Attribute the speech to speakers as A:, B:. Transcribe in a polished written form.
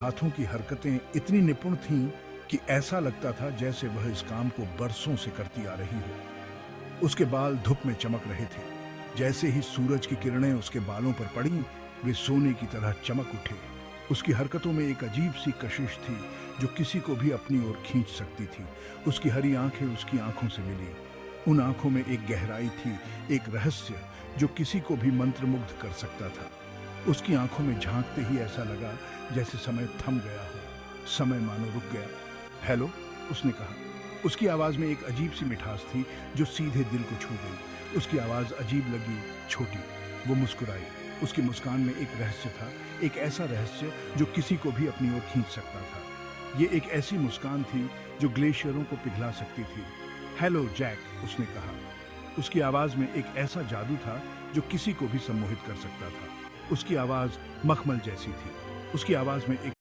A: हाथों की हरकतें इतनी निपुण थीं कि ऐसा लगता था जैसे वह इस काम को बरसों से करती आ रही हो। उसके बाल धूप में चमक रहे थे। जैसे ही सूरज की किरणें उसके बालों पर पड़ीं, वे सोने की तरह चमक उठे। उसकी हरकतों में एक अजीब सी कशिश थी जो किसी को भी अपनी ओर खींच सकती थी। उसकी हरी आंखें उसकी आंखों से मिली। उन आंखों में एक गहराई थी, एक रहस्य जो किसी को भी मंत्रमुग्ध कर सकता था। उसकी आंखों में झांकते ही ऐसा लगा जैसे समय थम गया हो, समय मानो रुक गया। हेलो, उसने कहा। उसकी आवाज में एक अजीब सी मिठास थी जो सीधे दिल को छू गई। उसकी आवाज अजीब लगी, छोटी। वो मुस्कुराई। उसकी मुस्कान में एक रहस्य था, एक ऐसा रहस्य जो किसी को भी अपनी ओर खींच सकता था। ये एक ऐसी मुस्कान थी जो ग्लेशियरों को पिघला सकती थी। हेलो जैक, उसने कहा। उसकी आवाज में एक ऐसा जादू था जो किसी को भी सम्मोहित कर सकता था। उसकी आवाज मखमल जैसी थी। उसकी आवाज में एक